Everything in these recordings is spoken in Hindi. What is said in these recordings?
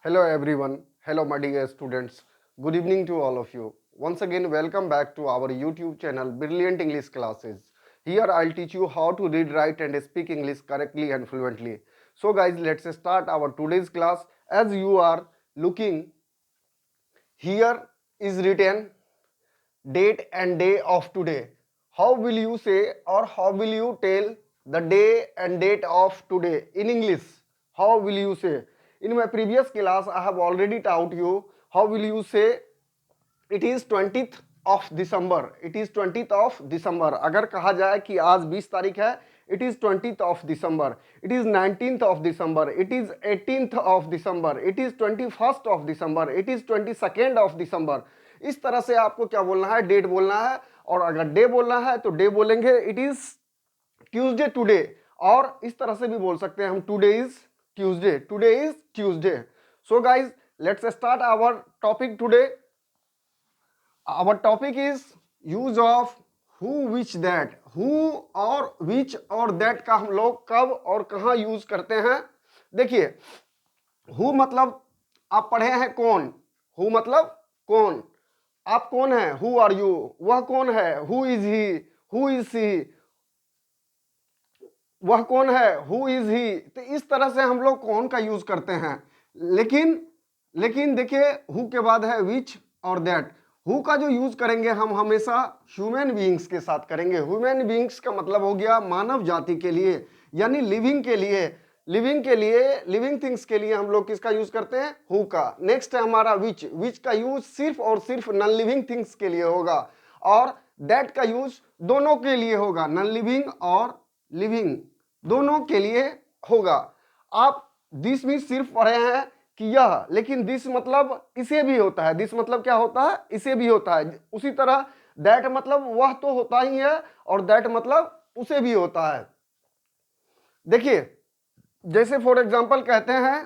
Hello everyone. Hello my dear students. Good evening to all of you. Once again welcome back to our YouTube channel Brilliant English Classes. Here I'll teach you how to read, write and speak English correctly and fluently. So guys, let's start our today's class. As you are looking, here is written date and day of today. How will you say or how will you tell the day and date of today in English? How will you say? In my previous class, I have already taught you how will you say it is 20th of December. It is 20th of December. अगर कहा जाए कि आज 20 तारीख है, it is 20th of December. It is 19th of December. It is 18th of December. It is 21st of December. It is 22nd of December. इस तरह से आपको क्या बोलना है, डेट बोलना है. और अगर डे बोलना है तो डे बोलेंगे इट इज ट्यूसडे टुडे. और इस तरह से भी बोल सकते हैं हम today is Tuesday. Today is Tuesday. So guys, let's start our topic today. Our topic is use of who, which, that. Who और which और that का हम लोग कब और कहाँ यूज करते हैं. देखिए, who मतलब आप पढ़े हैं कौन. who मतलब कौन. आप कौन हैं, who are you. वह कौन है, who is he. who is he. वह कौन है, who is he. तो इस तरह से हम लोग कौन का यूज करते हैं. लेकिन देखिए, who के बाद है which और that. हु का जो यूज करेंगे हम हमेशा ह्यूमन बीइंग्स के साथ करेंगे. ह्यूमन बीइंग्स का मतलब हो गया मानव जाति के लिए, यानी लिविंग के लिए. लिविंग थिंग्स के लिए हम लोग किसका यूज करते हैं, हु का. नेक्स्ट है हमारा विच का यूज सिर्फ और सिर्फ नॉन लिविंग थिंग्स के लिए होगा. और दैट का यूज दोनों के लिए होगा, नॉन लिविंग और लिविंग दोनों के लिए होगा. आप दिस में सिर्फ पढ़े हैं कि यह, लेकिन दिस मतलब इसे भी होता है. दिस मतलब क्या होता है, इसे भी होता है. उसी तरह दैट मतलब वह तो होता ही है और दैट मतलब उसे भी होता है. देखिए, जैसे फॉर एग्जांपल कहते हैं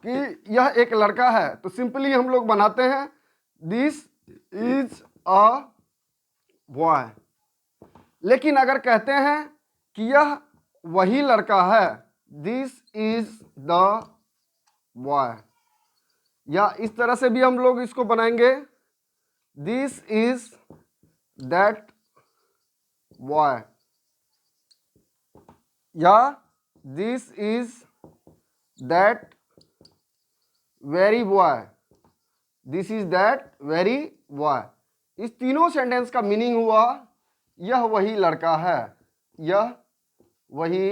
कि यह एक लड़का है, तो सिंपली हम लोग बनाते हैं दिस इज अ बॉय. लेकिन अगर कहते हैं कि यह वही लड़का है, दिस इज द बॉय. या इस तरह से भी हम लोग इसको बनाएंगे, दिस इज दैट बॉय. या this is that very boy. This is that very boy. इस तीनों सेंटेंस का मीनिंग हुआ यह वही लड़का है, यह वही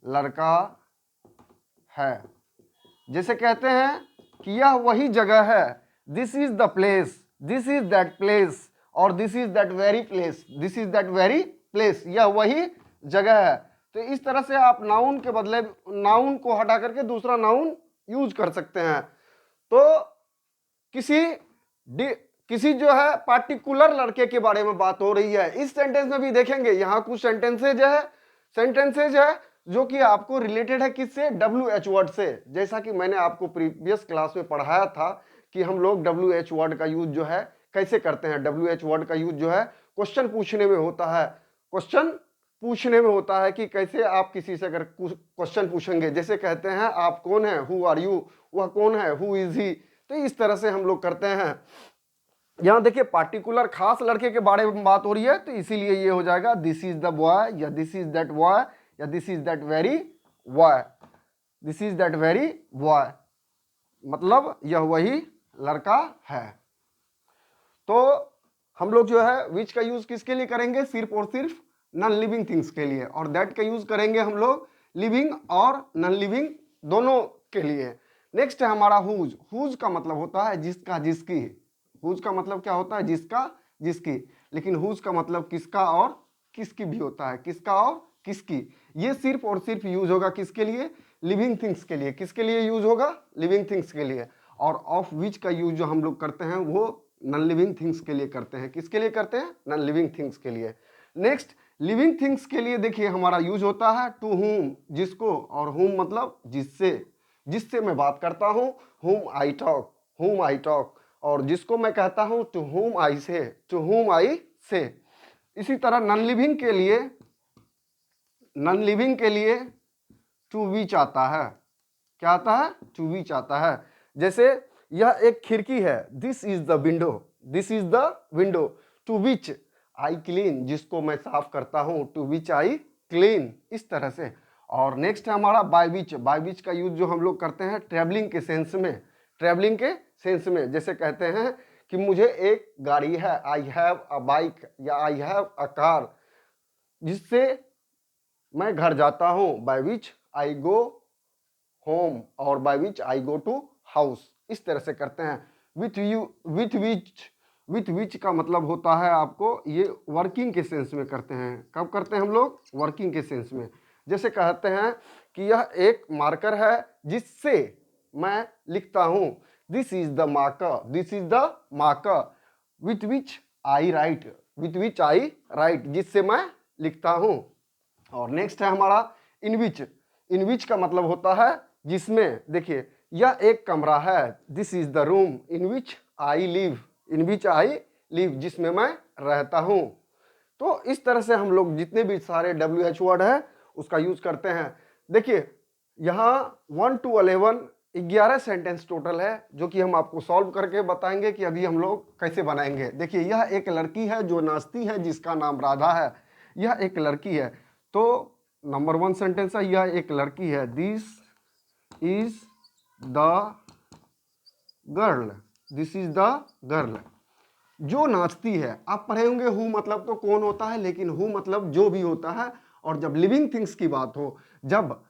लड़का है. जैसे कहते हैं कि यह वही जगह है, this is the place. This is that place. और this is that very place. This is that very place. यह वही जगह है. तो इस तरह से आप नाउन के बदले नाउन को हटा करके दूसरा नाउन यूज कर सकते हैं. तो किसी जो है पार्टिकुलर लड़के के बारे में बात हो रही है. इस सेंटेंस में भी देखेंगे यहां कुछ सेंटेंसेज है जो कि आपको रिलेटेड है किससे, WH वर्ड से. जैसा कि मैंने आपको प्रीवियस क्लास में पढ़ाया था कि हम लोग WH वर्ड का यूज जो है कैसे करते हैं. WH वर्ड का यूज जो है क्वेश्चन पूछने में होता है. क्वेश्चन पूछने में होता है कि कैसे आप किसी से अगर क्वेश्चन पूछेंगे, जैसे कहते हैं आप कौन है, हु आर यू. वह कौन है, हु इज ही. तो इस तरह से हम लोग करते हैं. यहां देखिए पार्टिकुलर खास लड़के के बारे में बात हो रही है, तो इसीलिए ये हो जाएगा दिस इज द बॉय या दिस इज दैट बॉय या this is that very boy. This is that very boy मतलब यह वही लड़का है. तो हम लोग जो है विच का यूज किसके लिए करेंगे, सिर्फ और सिर्फ नॉन लिविंग थिंग्स के लिए. और दैट का यूज करेंगे हम लोग लिविंग और नॉन लिविंग दोनों के लिए. नेक्स्ट है हमारा हुज. हुज का मतलब होता है जिसका, जिसकी. हुज का मतलब क्या होता है, जिसका, जिसकी. लेकिन हुज का मतलब किसका और किसकी भी होता है, किसका और किसकी. ये सिर्फ और सिर्फ यूज होगा किसके लिए, लिविंग थिंग्स के लिए. किसके लिए यूज होगा, लिविंग थिंग्स के लिए. और ऑफ विच का यूज जो हम लोग करते हैं वो नॉन लिविंग थिंग्स के लिए करते हैं. किसके लिए करते हैं, नॉन लिविंग थिंग्स के लिए. नेक्स्ट लिविंग थिंग्स के लिए देखिए हमारा यूज होता है टू हुम, जिसको. और हुम मतलब जिससे, जिससे मैं बात करता हूं, हुम आई टॉक, हुम आई टॉक. और जिसको मैं कहता हूं टू हुम आई से, टू हुम आई से. इसी तरह नॉन लिविंग के लिए टू विच आता है. क्या आता है, टू विच आता है। जैसे यह एक खिड़की है, this is the window, this is the window, to which I clean, जिसको मैं साफ करता हूं, टू विच आई क्लीन, इस तरह से। और नेक्स्ट है हमारा बाय विच। बाय विच का यूज जो हम लोग करते हैं ट्रेवलिंग के सेंस में, ट्रेवलिंग के सेंस में। जैसे कहते हैं कि मुझे एक गाड़ी है, आई हैव अ बाइक या आई हैव अ कार, जिससे मैं घर जाता हूं, by which I go home और by which I go to house, इस तरह से करते हैं। विथ विच का मतलब होता है आपको, ये वर्किंग के सेंस में करते हैं। कब करते हैं हम लोग, वर्किंग के सेंस में। जैसे कहते हैं कि यह एक मार्कर है जिससे मैं लिखता हूं, this is the marker, this is the marker with which I right, with which I right, जिससे मैं लिखता हूं। और नेक्स्ट है हमारा इन विच। इन विच का मतलब होता है जिसमें, देखिए यह एक कमरा है, this is the room in which I live, in which I live, जिसमें मैं रहता हूं। तो इस तरह से हम लोग जितने भी सारे WH वर्ड है उसका यूज करते हैं। देखिए यहाँ 1 to 11 सेंटेंस टोटल है, जो कि हम आपको सॉल्व करके बताएंगे कि अभी हम लोग कैसे बनाएंगे। देखिए यह एक लड़की है जो नाचती है, जिसका नाम राधा है, यह एक लड़की है। तो नंबर 1 सेंटेंस है, यह एक लड़की है, this is the girl, this is the girl जो नाचती है। आप पढ़े होंगे हु मतलब तो कौन होता है, लेकिन हु मतलब जो भी होता है। और जब लिविंग थिंग्स की बात हो, जब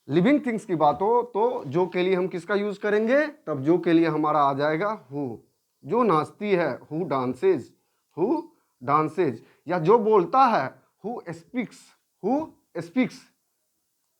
लिविंग थिंग्स की बात हो तो जो के लिए हम किसका यूज करेंगे, तब जो के लिए हमारा आ जाएगा हु। जो नाचती है, हु डांसेज, हु डांसेज। या जो बोलता है, हु स्पीक्स, हु स्पीक्स,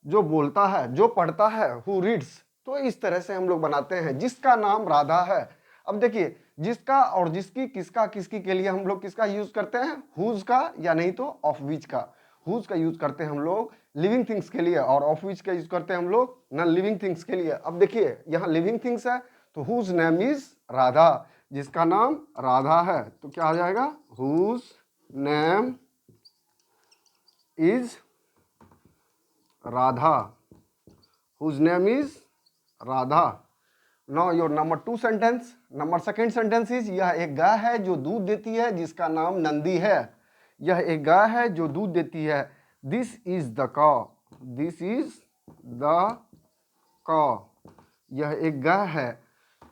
जो बोलता है, जो पढ़ता है, हु रीड्स। तो इस तरह से हम लोग बनाते हैं। जिसका नाम राधा है, अब देखिए जिसका और जिसकी, किसका किसकी के लिए हम लोग किसका यूज करते हैं, हुज का, या नहीं तो ऑफ विच का। हुज का यूज करते हैं हम लोग लिविंग थिंग्स के लिए, और ऑफ विच का यूज करते हैं हम लोग नॉन लिविंग थिंग्स के लिए। अब देखिए यहाँ लिविंग थिंग्स है, तो हुज नेम इज राधा, जिसका नाम राधा है, तो क्या आ जाएगा, whose name is Radha, whose name is Radha. Now your number 2 sentence. Number second sentence is, यह एक गाय है जो दूध देती है, जिसका नाम नंदी है। यह एक गाय है जो दूध देती है, this is the cow, this is the cow. यह एक गाय है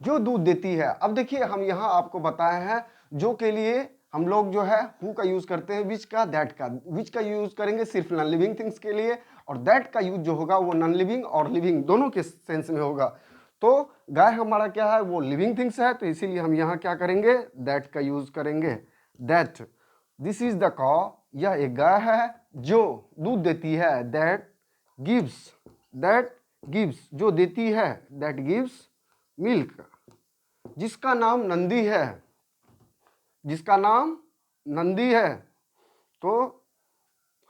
जो दूध देती है। अब देखिए हम यहाँ आपको बताए हैं जो के लिए हम लोग जो है हु का यूज करते हैं, विच का, दैट का। विच का यूज करेंगे सिर्फ नॉन लिविंग थिंग्स के लिए, और दैट का यूज जो होगा वो नॉन लिविंग और लिविंग दोनों के सेंस में होगा। तो गाय हमारा क्या है, वो लिविंग थिंग्स है, तो इसीलिए हम यहाँ क्या करेंगे, दैट का यूज करेंगे, that. This is the cow, यह एक गाय है जो दूध देती है, दैट गिव्स, दैट गिव्स, जो देती है, दैट गिव्स मिल्क। जिसका नाम नंदी है, जिसका नाम नंदी है, तो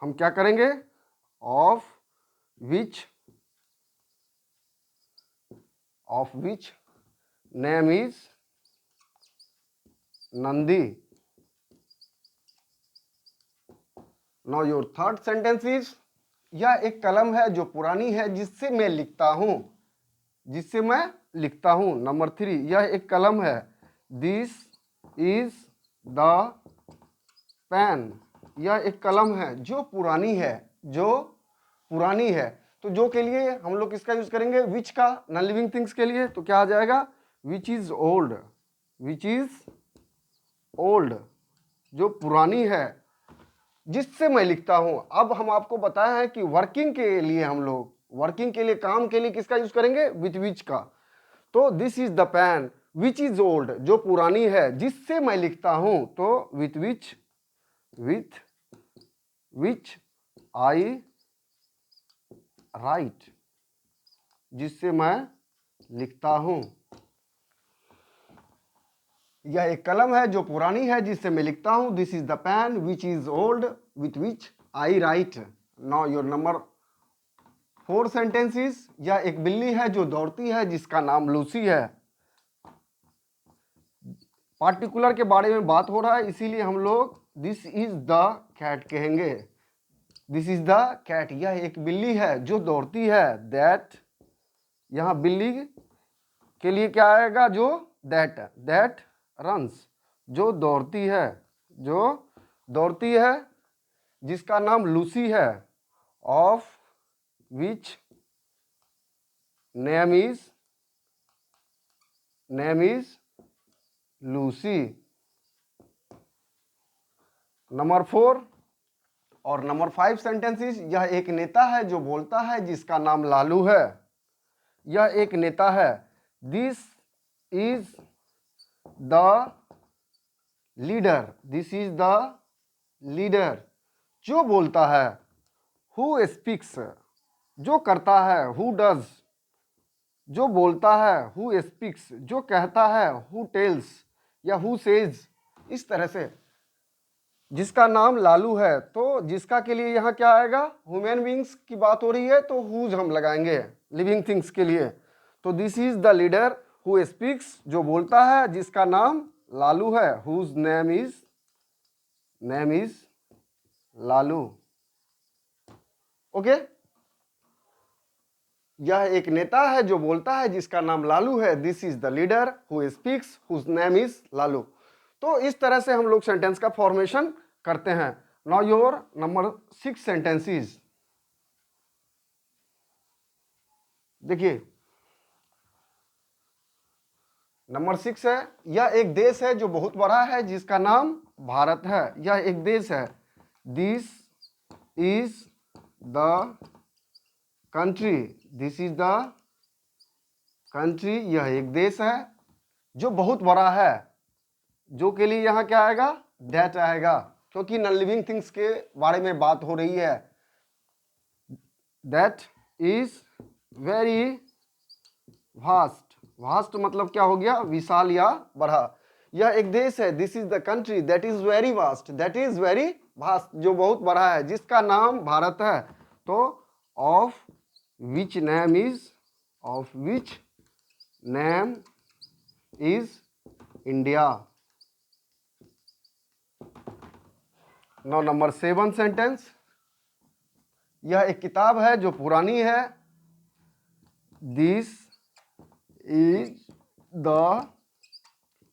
हम क्या करेंगे, of which name is Nandi. Now your third sentence is, यह एक कलम है जो पुरानी है, जिससे मैं लिखता हूं, जिससे मैं लिखता हूं। नंबर 3, यह एक कलम है, दिस इज द पेन। यह एक कलम है जो पुरानी है, जो पुरानी है। तो जो के लिए हम लोग किसका यूज करेंगे, विच का, नॉन लिविंग थिंग्स के लिए, तो क्या आ जाएगा, विच is old, which is old, जो पुरानी है, जिससे मैं लिखता हूं। अब हम आपको बताया है कि वर्किंग के लिए हम लोग, वर्किंग के लिए, काम के लिए किसका यूज करेंगे, विथ विच का। तो this is the pen which is old, जो पुरानी है, जिससे मैं लिखता हूं, तो विथ विच आई राइट, जिससे मैं लिखता हूं। यह एक कलम है जो पुरानी है, जिससे मैं लिखता हूं, this is the pen which is old with which I write. Now your number 4 sentences, यह एक बिल्ली है जो दौड़ती है, जिसका नाम लूसी है। पार्टिकुलर के बारे में बात हो रहा है, इसीलिए हम लोग दिस इज द कैट कहेंगे, दिस इज द कैट। यह एक बिल्ली है जो दौड़ती है, दैट यहाँ बिल्ली के लिए क्या आएगा? जो दैट रन्स, जो दौड़ती है, जो दौड़ती है, जिसका नाम लूसी है, of which name is Lucy. Number 4 और नंबर 5 सेंटेंसेस, यह एक नेता है जो बोलता है जिसका नाम लालू है। यह एक नेता है। This is the leader, this is the leader, जो बोलता है। हु स्पीक्स, जो करता है। हु डज, जो बोलता है। हु स्पीक्स, जो कहता है। हु टेल्स या हु सेज, इस तरह से। जिसका नाम लालू है, तो जिसका के लिए यहाँ क्या आएगा? ह्यूमन बींग्स की बात हो रही है तो हुज हम लगाएंगे लिविंग थिंग्स के लिए। तो this is the leader who speaks, जो बोलता है, जिसका नाम लालू है। Whose name is Lalu. Okay, यह एक नेता है जो बोलता है जिसका नाम लालू है। This is the leader who speaks whose name is Lalu. तो इस तरह से हम लोग सेंटेंस का फॉर्मेशन करते हैं। Now your number 6 sentences. देखिए नंबर 6 है, यह एक देश है जो बहुत बड़ा है जिसका नाम भारत है। यह एक देश है। This is the country, this is the country, यह एक देश है जो बहुत बड़ा है। जो के लिए यहाँ क्या आएगा? दैट आएगा, क्योंकि नॉन लिविंग थिंग्स के बारे में बात हो रही है। That is very vast, vast मतलब क्या हो गया? विशाल या बड़ा। यह एक देश है। This is the country that is very vast, that is very vast, जो बहुत बड़ा है, जिसका नाम भारत है। तो of which name is India. Number 7 sentence, यह एक किताब है जो पुरानी है। दिस इज द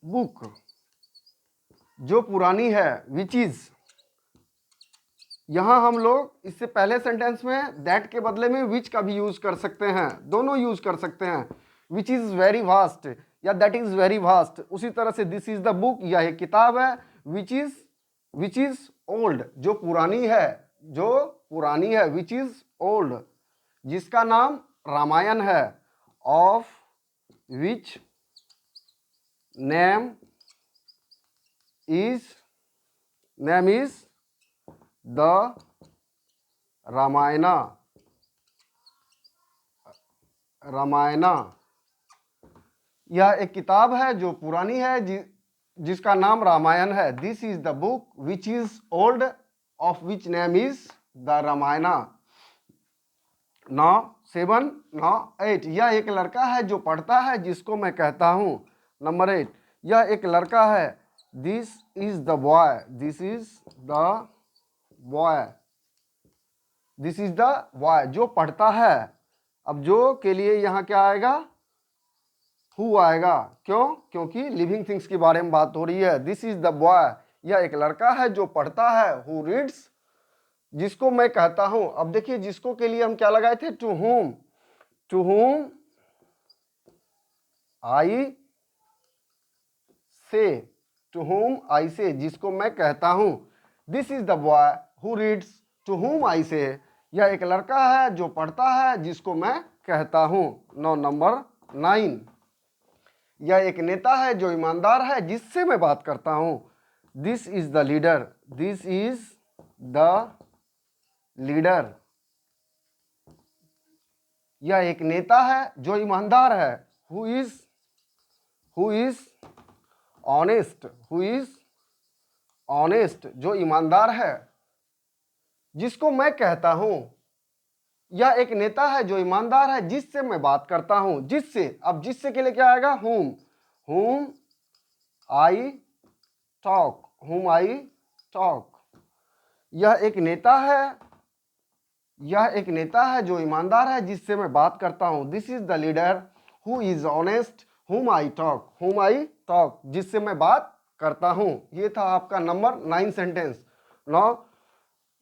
बुक, जो पुरानी है। विच इज, यहां हम लोग इससे पहले सेंटेंस में दैट के बदले में विच का भी यूज कर सकते हैं, दोनों यूज कर सकते हैं। विच इज वेरी वास्ट या दैट इज वेरी वास्ट। उसी तरह से दिस इज द बुक, यह एक किताब है। विच इज ओल्ड, जो पुरानी है, जो पुरानी है। विच इज ओल्ड, जिसका नाम रामायण है। Of which name is the Ramayana. यह एक किताब है जो पुरानी है, जिसका नाम रामायण है। This is the book which is old, of which name is the Ramayana. 7 8, यह एक लड़का है जो पढ़ता है जिसको मैं कहता हूं। नंबर 8, यह एक लड़का है। This is the boy, this is the boy, this is the boy, जो पढ़ता है। अब जो के लिए यहाँ क्या आएगा? हु आएगा। क्यों? क्योंकि लिविंग थिंग्स के बारे में बात हो रही है। दिस इज द बॉय, यह एक लड़का है जो पढ़ता है। हु रीड्स, जिसको मैं कहता हूं। अब देखिए जिसको के लिए हम क्या लगाए थे? टू whom आई से, टू whom आई से, जिसको मैं कहता हूं। This is the boy who reads to whom I say, यह एक लड़का है जो पढ़ता है जिसको मैं कहता हूं। नंबर 9, यह एक नेता है जो ईमानदार है जिससे मैं बात करता हूं। This is the leader, this is the leader, यह एक नेता है जो ईमानदार है। हु इज ऑनेस्ट, जो ईमानदार है, जिसको मैं कहता हूं। यह एक नेता है जो ईमानदार है जिससे मैं बात करता हूं। जिससे, अब जिससे के लिए क्या आएगा? whom आई टॉक, यह एक नेता है यह एक नेता है जो ईमानदार है, जिससे मैं बात करता हूं। This is the leader who is honest whom I talk, जिससे मैं बात करता हूं। ये था आपका नंबर 9 sentence. Now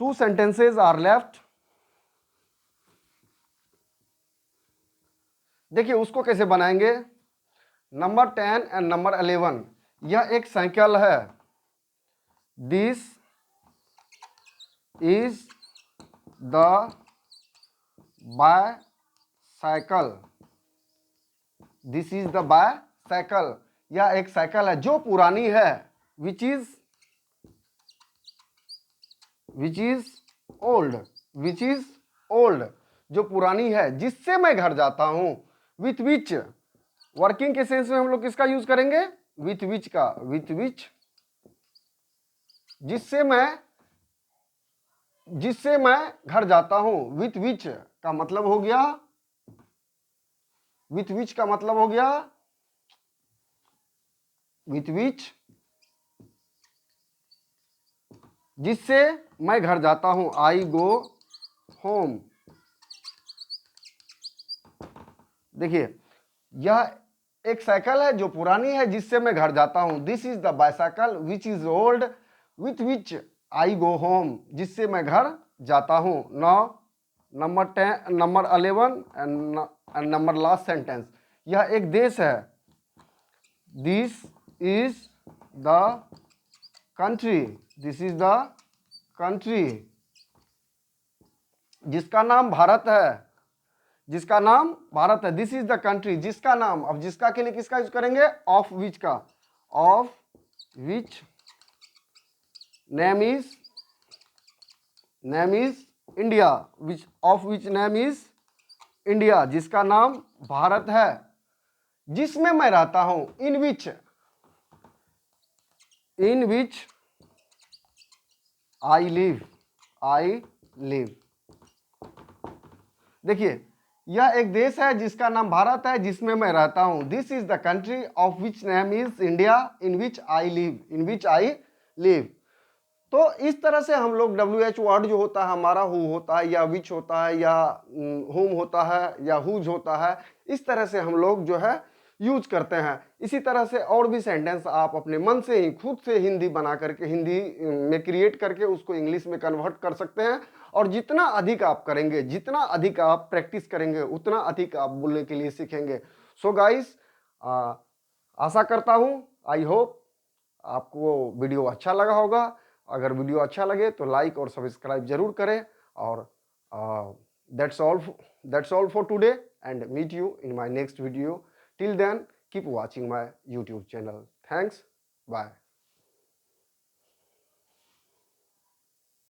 2 sentences are left. देखिए उसको कैसे बनाएंगे। नंबर 10 एंड नंबर 11, यह एक साइकिल है। This is the bicycle, this is the bicycle, यह एक साइकिल है जो पुरानी है। विच इज ओल्ड, जो पुरानी है, जिससे मैं घर जाता हूं। विथ विच, वर्किंग के सेंस में हम लोग किसका यूज करेंगे, विथ विच का। विथ विच, जिससे मैं घर जाता हूं। विथ विच का मतलब हो गया, विथ विच का मतलब हो गया, विथ विच, जिससे मैं घर जाता हूं। आई गो होम। देखिए यह एक साइकिल है जो पुरानी है, जिससे मैं घर जाता हूं। This is the bicycle which is old with which I go home, जिससे मैं घर जाता हूं। Now number 10, number 11 and number last sentence, यह एक देश है। This is the country, this is the country, जिसका नाम भारत है, जिसका नाम भारत है। दिस इज द कंट्री, जिसका नाम, अब जिसका के लिए किसका यूज करेंगे, ऑफ विच का। Of which name is India, which of which name is India, जिसका नाम भारत है, जिसमें मैं रहता हूं। इन विच आई लिव। देखिए यह एक देश है जिसका नाम भारत है, जिसमें मैं रहता हूं। This is the country of which name is India, in which I live. तो इस तरह से हम लोग WH वर्ड जो होता है हमारा, हु होता है या विच होता है या हुम होता है या हुज होता है, इस तरह से हम लोग जो है यूज करते हैं। इसी तरह से और भी सेंटेंस आप अपने मन से ही खुद से हिंदी बना करके, हिंदी में क्रिएट करके उसको इंग्लिश में कन्वर्ट कर सकते हैं। और जितना अधिक आप करेंगे, जितना अधिक आप प्रैक्टिस करेंगे, उतना अधिक आप बोलने के लिए सीखेंगे। सो गाइस, आशा करता हूं, आई होप आपको वीडियो अच्छा लगा होगा। अगर वीडियो अच्छा लगे तो लाइक और सब्सक्राइब जरूर करें। और that's all for today and meet you in my next video. Till then keep watching my YouTube channel. Thanks, bye.